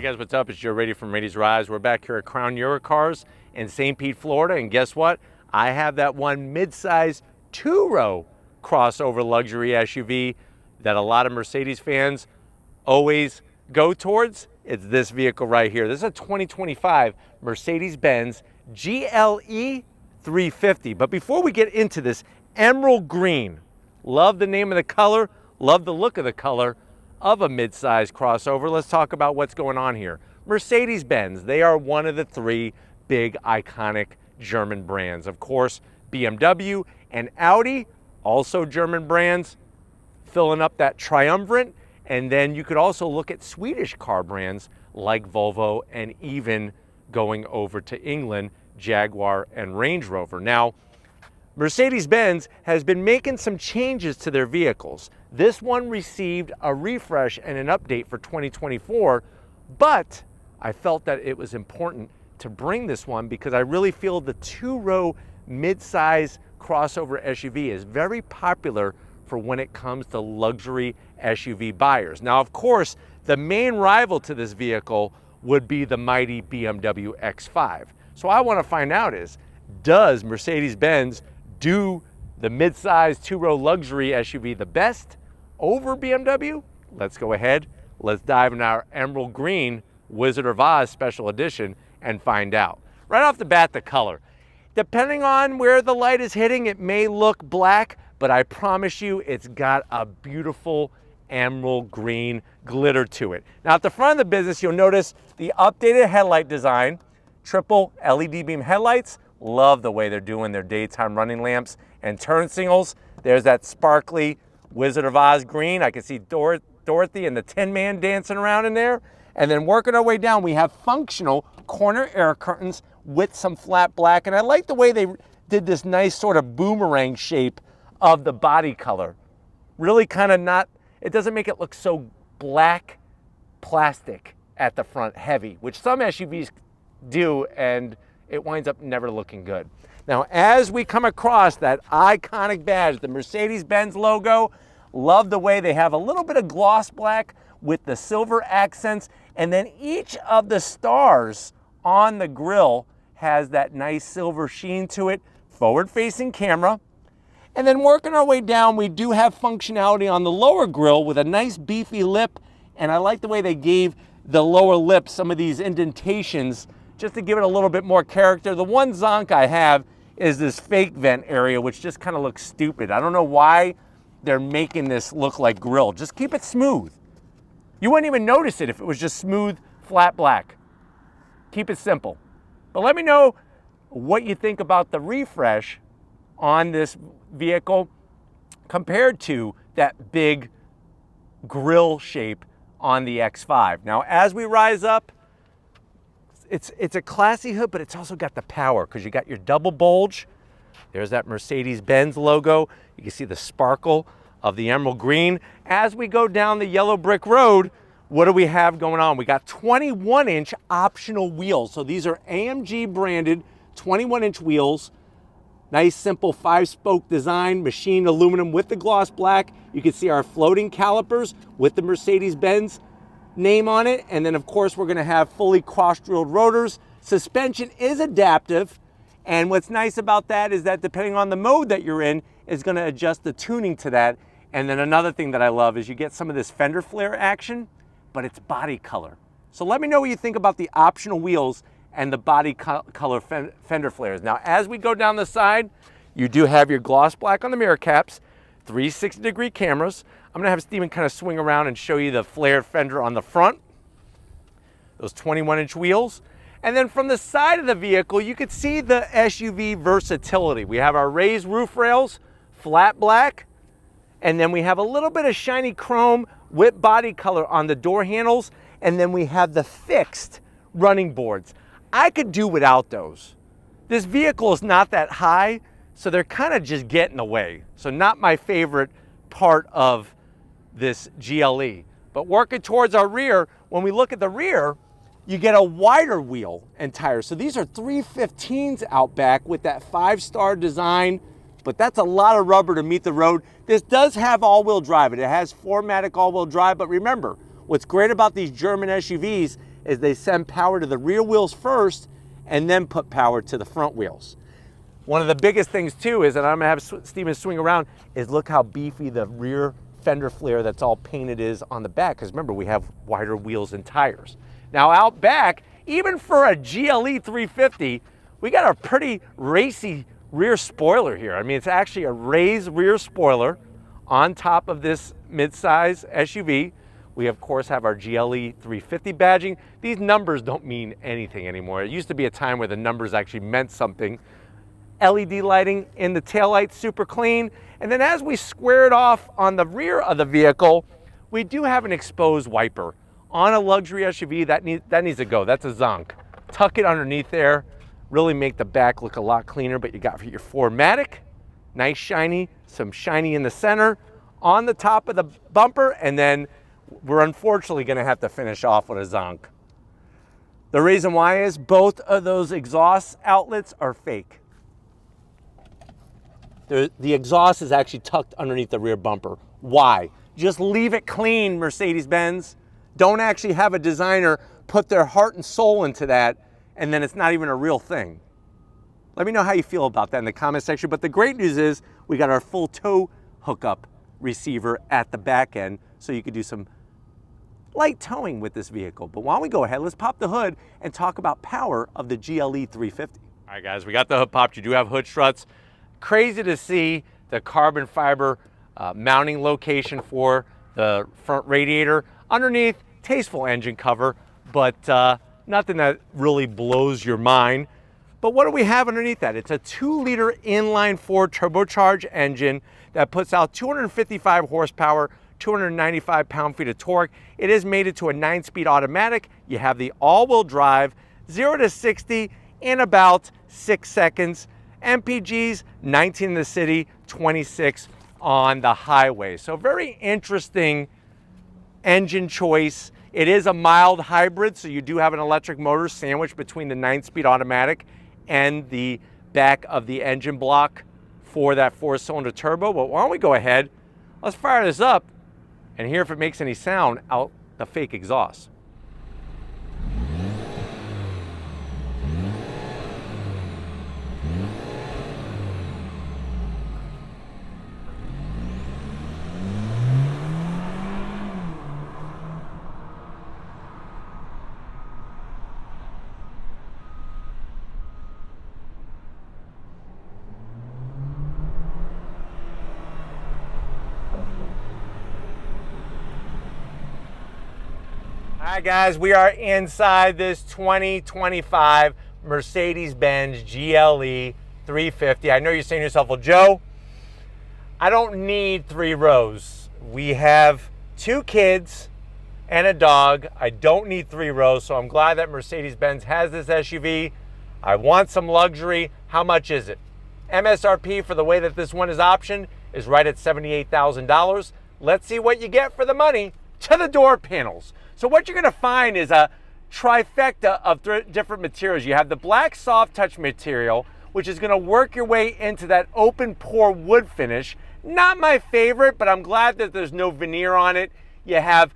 guys, what's up? It's Joe Rady from Rady's Rise. We're back here at Crown Eurocars in St. Pete, Florida, and guess what? I have that one mid-size two-row crossover luxury SUV that a lot of Mercedes fans always go towards. It's this vehicle right here. This is a 2025 Mercedes Benz GLE 350. But before we get into this, emerald green, love the name of the color, love the look of the color of a mid-size crossover. Let's talk about what's going on here. Mercedes Benz, they are one of the three big iconic German brands. Of course, BMW and Audi, also German brands, filling up that triumvirate. And then you could also look at Swedish car brands like Volvo, and even going over to England, Jaguar and Range Rover. Now, Mercedes-Benz has been making some changes to their vehicles. This one received a refresh and an update for 2024, but I felt that it was important to bring this one because I really feel the two-row mid-size crossover SUV is very popular for when it comes to luxury SUV buyers. Now, of course, the main rival to this vehicle would be the mighty BMW X5. So I want to find out is, does Mercedes-Benz do the mid-size two-row luxury SUV the best over BMW? Let's go ahead. Let's dive into our emerald green Wizard of Oz special edition and find out. Right off the bat, the color. Depending on where the light is hitting, it may look black, but I promise you it's got a beautiful emerald green glitter to it. Now at the front of the business, you'll notice the updated headlight design, triple LED beam headlights. Love the way they're doing their daytime running lamps and turn signals. There's that sparkly Wizard of Oz green. I can see Dorothy and the Tin Man dancing around in there. And then working our way down, we have functional corner air curtains with some flat black. And I like the way they did this nice sort of boomerang shape of the body color. Really kind of not, it doesn't make it look so black plastic at the front heavy, which some SUVs do, and it winds up never looking good. Now, as we come across that iconic badge, the Mercedes-Benz logo, love the way they have a little bit of gloss black with the silver accents, and then each of the stars on the grille has that nice silver sheen to it, forward-facing camera. And then working our way down, we do have functionality on the lower grille with a nice beefy lip, and I like the way they gave the lower lip some of these indentations just to give it a little bit more character. The one zonk I have is this fake vent area, which just kind of looks stupid. I don't know why they're making this look like grille. Just keep it smooth. You wouldn't even notice it if it was just smooth, flat black. Keep it simple. But let me know what you think about the refresh on this vehicle compared to that big grille shape on the X5. Now, as we rise up, it's a classy hood, but it's also got the power because you got your double bulge. There's that Mercedes-Benz logo. You can see the sparkle of the emerald green. As we go down the yellow brick road, what do we have going on? We got 21-inch optional wheels. So these are AMG branded 21-inch wheels. Nice, simple 5-spoke design, machined aluminum with the gloss black. You can see our floating calipers with the Mercedes-Benz name on it. And then, of course, we're going to have fully cross-drilled rotors. Suspension is adaptive. And what's nice about that is that depending on the mode that you're in, is going to adjust the tuning to that. And then another thing that I love is you get some of this fender flare action, but it's body color. So let me know what you think about the optional wheels and the body color fender flares. Now, as we go down the side, you do have your gloss black on the mirror caps, 360-degree cameras. I'm gonna have Steven kind of swing around and show you the flared fender on the front, those 21-inch wheels. And then from the side of the vehicle, you can see the SUV versatility. We have our raised roof rails, flat black, and then we have a little bit of shiny chrome with body color on the door handles, and then we have the fixed running boards. I could do without those. This vehicle is not that high, so they're kind of just getting away. So not my favorite part of this GLE. But working towards our rear, when we look at the rear, you get a wider wheel and tires. So these are 315s out back with that 5-star design, but that's a lot of rubber to meet the road. This does have all-wheel drive. It has 4MATIC all-wheel drive, but remember, what's great about these German SUVs is they send power to the rear wheels first and then put power to the front wheels. One of the biggest things too is, and I'm gonna have Steven swing around, is look how beefy the rear fender flare that's all painted is on the back, because remember, we have wider wheels and tires. Now out back, even for a GLE 350, we got a pretty racy rear spoiler here. I mean, it's actually a raised rear spoiler on top of this midsize SUV. We of course have our GLE 350 badging. These numbers don't mean anything anymore. It used to be a time where the numbers actually meant something. LED lighting in the taillight, super clean. And then as we square it off on the rear of the vehicle, we do have an exposed wiper. On a luxury SUV, that needs to go. That's a zonk. Tuck it underneath there, really make the back look a lot cleaner. But you got your 4MATIC, nice shiny, some shiny in the center, on the top of the bumper, and then we're unfortunately gonna have to finish off with a zonk. The reason why is both of those exhaust outlets are fake. The exhaust is actually tucked underneath the rear bumper. Why? Just leave it clean, Mercedes Benz. Don't actually have a designer put their heart and soul into that, and then it's not even a real thing. Let me know how you feel about that in the comment section. But the great news is we got our full tow hookup receiver at the back end, so you could do some light towing with this vehicle. But why don't we go ahead, let's pop the hood and talk about power of the GLE 350. All right guys, we got the hood popped. You do have hood struts. Crazy to see the carbon fiber mounting location for the front radiator. Underneath, tasteful engine cover, but nothing that really blows your mind. But what do we have underneath that? It's a 2-liter inline-4 turbocharged engine that puts out 255 horsepower, 295 pound-feet of torque. It is mated to a 9-speed automatic. You have the all-wheel drive, 0 to 60 in about 6 seconds. MPGs, 19 in the city, 26 on the highway. So very interesting engine choice. It is a mild hybrid, so you do have an electric motor sandwiched between the 9-speed automatic and the back of the engine block for that 4-cylinder turbo. But why don't we go ahead, let's fire this up and hear if it makes any sound out the fake exhaust. All right guys, we are inside this 2025 Mercedes Benz GLE 350. I know you're saying to yourself, well Joe, I don't need 3 rows. We have 2 kids and a dog. I don't need 3 rows, so I'm glad that Mercedes Benz has this SUV. I want some luxury. How much is it? MSRP for the way that this one is optioned is right at $78,000. Let's see what you get for the money. To the door panels. So what you're gonna find is a trifecta of different materials. You have the black soft touch material, which is gonna work your way into that open pore wood finish. Not my favorite, but I'm glad that there's no veneer on it. You have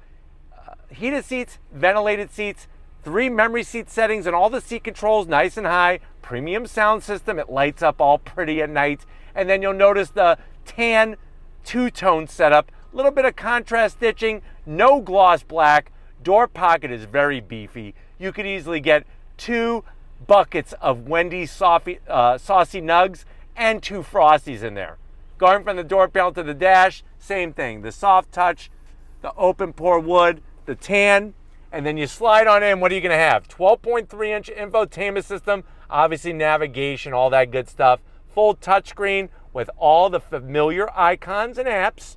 heated seats, ventilated seats, 3 memory seat settings, and all the seat controls nice and high. Premium sound system, it lights up all pretty at night. And then you'll notice the tan 2-tone setup, a little bit of contrast stitching, no gloss black. Door pocket is very beefy. You could easily get 2 buckets of Wendy's saucy nugs and 2 Frosties in there. Going from the door panel to the dash, same thing. The soft touch, the open pore wood, the tan, and then you slide on in. What are you gonna have? 12.3-inch infotainment system, obviously navigation, all that good stuff. Full touchscreen with all the familiar icons and apps.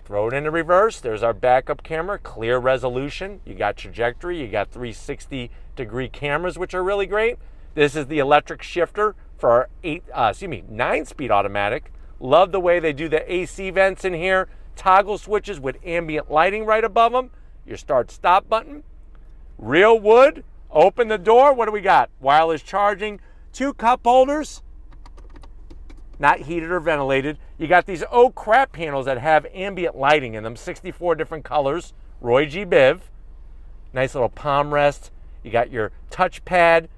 Throw it into reverse. There's our backup camera, clear resolution. You got trajectory, you got 360-degree cameras, which are really great. This is the electric shifter for our 9-speed automatic. Love the way they do the AC vents in here. Toggle switches with ambient lighting right above them. Your start-stop button. Real wood. Open the door. What do we got? Wireless charging. 2 cup holders. Not heated or ventilated. You got these crap panels that have ambient lighting in them, 64 different colors, Roy G. Biv. Nice little palm rest. You got your touchpad,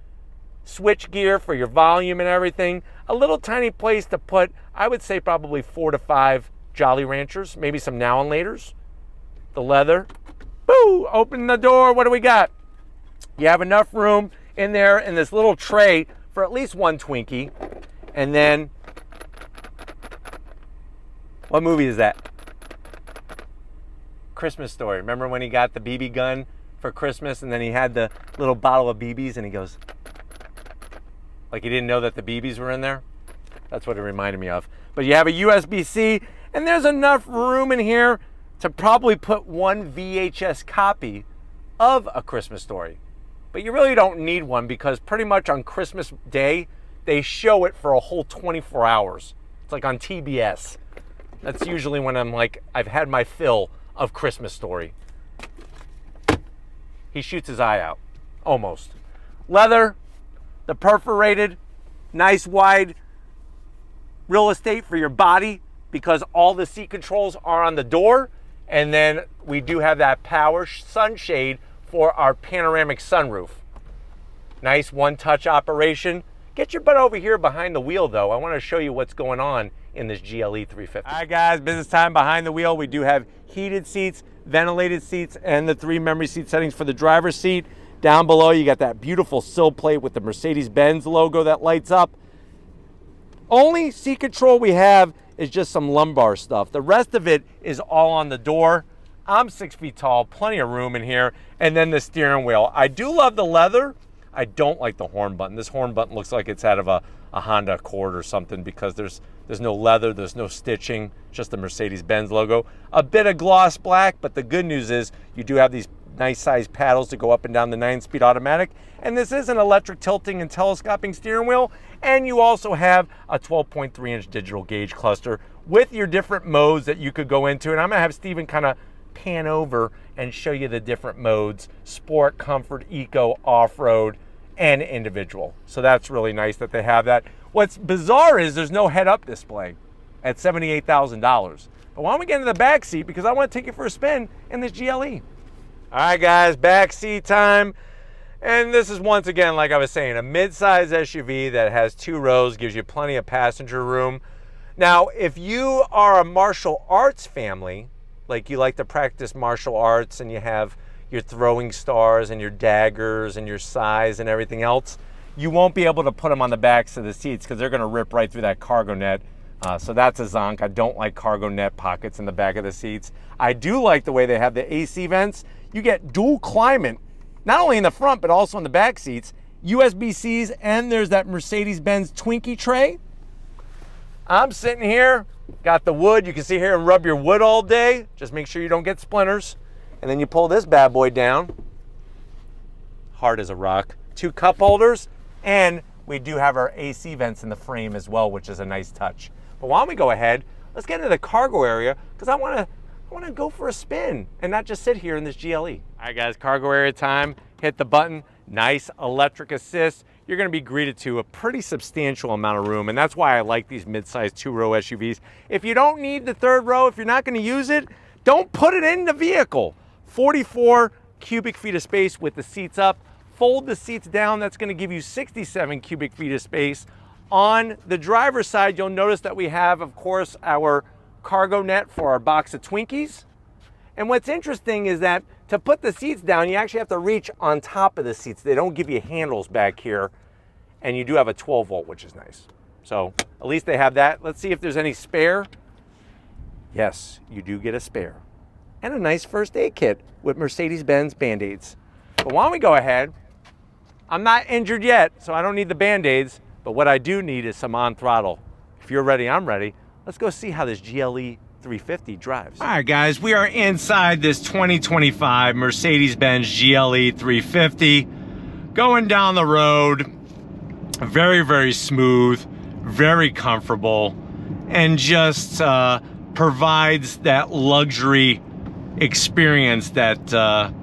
switch gear for your volume and everything. A little tiny place to put, I would say probably 4 to 5 Jolly Ranchers, maybe some Now and Laters. The leather. Boo! Open the door. What do we got? You have enough room in there in this little tray for at least one Twinkie. And then, what movie is that? Christmas Story. Remember when he got the BB gun for Christmas and then he had the little bottle of BBs and he goes, like he didn't know that the BBs were in there? That's what it reminded me of. But you have a USB-C and there's enough room in here to probably put one VHS copy of A Christmas Story. But you really don't need one because pretty much on Christmas Day, they show it for a whole 24 hours. It's like on TBS. That's usually when I'm like, I've had my fill of Christmas Story. He shoots his eye out, almost. Leather, the perforated, nice wide real estate for your body because all the seat controls are on the door. And then we do have that power sunshade for our panoramic sunroof. Nice one-touch operation. Get your butt over here behind the wheel though. I want to show you what's going on in this GLE 350. All right guys, business time behind the wheel. We do have heated seats, ventilated seats, and the 3 memory seat settings for the driver's seat. Down below you got that beautiful sill plate with the Mercedes Benz logo that lights up. Only seat control we have is just some lumbar stuff. The rest of it is all on the door. I'm 6 feet tall, plenty of room in here. And then the steering wheel. I do love the leather. I don't like the horn button. This horn button looks like it's out of a Honda Accord or something because there's no leather, there's no stitching, just the Mercedes Benz logo. A bit of gloss black, but the good news is you do have these nice sized paddles to go up and down the 9-speed automatic. And this is an electric tilting and telescoping steering wheel. And you also have a 12.3-inch digital gauge cluster with your different modes that you could go into. And I'm gonna have Steven kind of pan over and show you the different modes: sport, comfort, eco, off-road, and individual. So that's really nice that they have that. What's bizarre is there's no head-up display at $78,000. But why don't we get into the back seat because I want to take you for a spin in this GLE. All right, guys, back seat time. And this is, once again, like I was saying, a mid-size SUV that has 2 rows, gives you plenty of passenger room. Now, if you are a martial arts family, like you like to practice martial arts and you have your throwing stars and your daggers and your sais and everything else, you won't be able to put them on the backs of the seats because they're going to rip right through that cargo net. So that's a zonk. I don't like cargo net pockets in the back of the seats. I do like the way they have the AC vents. You get dual climate, not only in the front, but also in the back seats. USB-Cs, and there's that Mercedes Benz Twinkie tray. I'm sitting here, got the wood. You can sit here and rub your wood all day. Just make sure you don't get splinters. And then you pull this bad boy down. Hard as a rock. 2 cup holders, and we do have our AC vents in the frame as well, which is a nice touch. But why don't we go ahead, let's get into the cargo area, because I want to go for a spin and not just sit here in this GLE. All right, guys, cargo area time. Hit the button. Nice electric assist. You're going to be greeted to a pretty substantial amount of room, and that's why I like these mid-size 2-row SUVs. If you don't need the 3rd row, if you're not going to use it, don't put it in the vehicle. 44 cubic feet of space with the seats up. Fold the seats down. That's going to give you 67 cubic feet of space. On the driver's side, you'll notice that we have, of course, our cargo net for our box of Twinkies. And what's interesting is that to put the seats down, you actually have to reach on top of the seats. They don't give you handles back here. And you do have a 12 volt, which is nice. So at least they have that. Let's see if there's any spare. Yes, you do get a spare. And a nice first aid kit with Mercedes Benz Band-Aids. But why don't we go ahead? I'm not injured yet, so I don't need the Band-Aids. But what I do need is some on throttle. If you're ready, I'm ready. Let's go see how this GLE 350 drives. All right, guys, we are inside this 2025 Mercedes Benz GLE 350. Going down the road, very, very smooth, very comfortable, and just provides that luxury experience that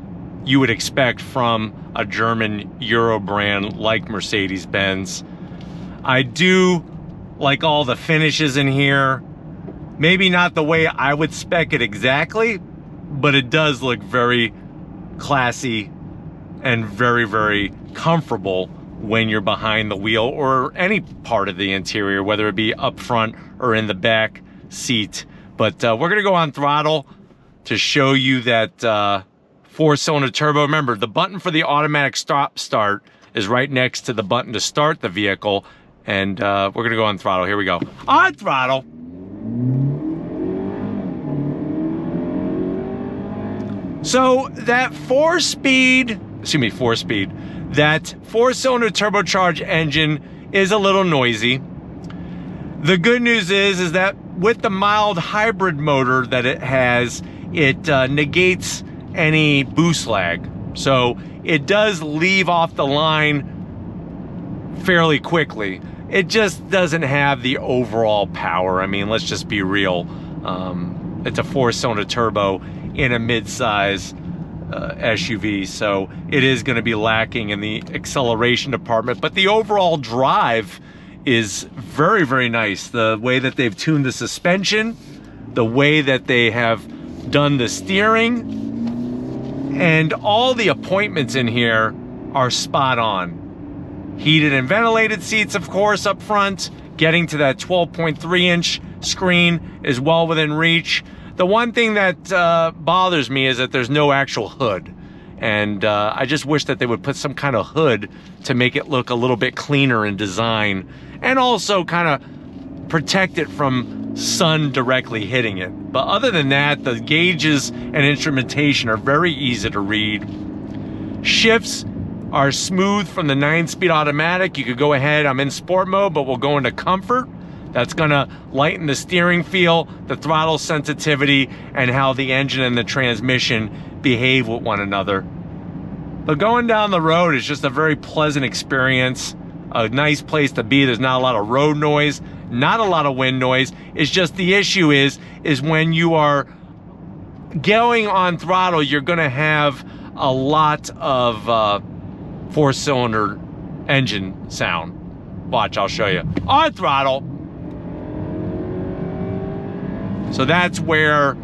you would expect from a German Euro brand like Mercedes-Benz. I do like all the finishes in here. Maybe not the way I would spec it exactly, but it does look very classy and very, very comfortable when you're behind the wheel or any part of the interior, whether it be up front or in the back seat. But we're gonna go on throttle to show you that 4-cylinder turbo. Remember, the button for the automatic start is right next to the button to start the vehicle. And we're gonna go on throttle. Here we go. On throttle. So that 4-speed, that 4-cylinder turbocharged engine is a little noisy. The good news is that with the mild hybrid motor that it has, it negates any boost lag. So it does leave off the line fairly quickly. It just doesn't have the overall power. I mean, let's just be real. It's a 4-cylinder turbo in a mid-size SUV, so it is going to be lacking in the acceleration department, but the overall drive is very, very nice. The way that they've tuned the suspension, the way that they have done the steering, and all the appointments in here are spot on. Heated and ventilated seats, of course, up front. Getting to that 12.3-inch screen is well within reach. The one thing that bothers me is that there's no actual hood. And I just wish that they would put some kind of hood to make it look a little bit cleaner in design. And also kind of protect it from sun directly hitting it. But other than that, the gauges and instrumentation are very easy to read. Shifts are smooth from the 9-speed automatic. You could go ahead, I'm in sport mode, but we'll go into comfort. That's gonna lighten the steering feel, the throttle sensitivity, and how the engine and the transmission behave with one another. But going down the road is just a very pleasant experience, a nice place to be. There's not a lot of road noise, not a lot of wind noise. It's just the issue is when you are going on throttle, you're gonna have a lot of 4-cylinder engine sound. Watch, I'll show you. On throttle. So that's where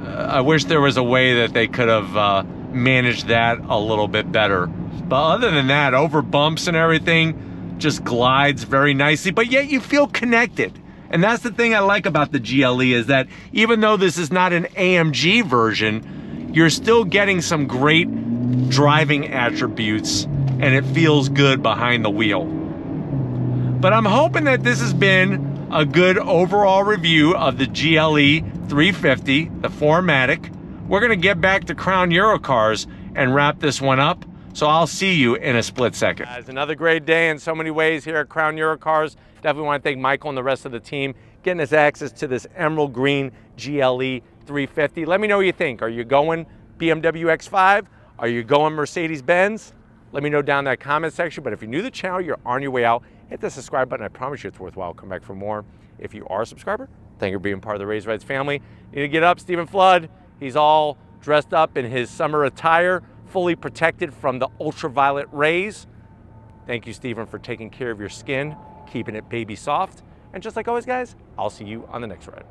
I wish there was a way that they could have managed that a little bit better. But other than that, over bumps and everything, just glides very nicely, but yet you feel connected. And that's the thing I like about the GLE, is that even though this is not an AMG version, you're still getting some great driving attributes, and it feels good behind the wheel. But I'm hoping that this has been a good overall review of the GLE 350, the 4MATIC. We're gonna get back to Crown Eurocars and wrap this one up. So I'll see you in a split second. Guys, another great day in so many ways here at Crown Eurocars. Definitely want to thank Michael and the rest of the team getting us access to this emerald green GLE 350. Let me know what you think. Are you going BMW X5? Are you going Mercedes Benz? Let me know down in that comment section. But if you're new to the channel, you're on your way out, hit the subscribe button. I promise you it's worthwhile. Come back for more. If you are a subscriber, thank you for being part of the Raised Reds family. You need to get up, Stephen Flood. He's all dressed up in his summer attire, fully protected from the ultraviolet rays. Thank you, Stephen, for taking care of your skin, keeping it baby soft. And just like always, guys, I'll see you on the next ride.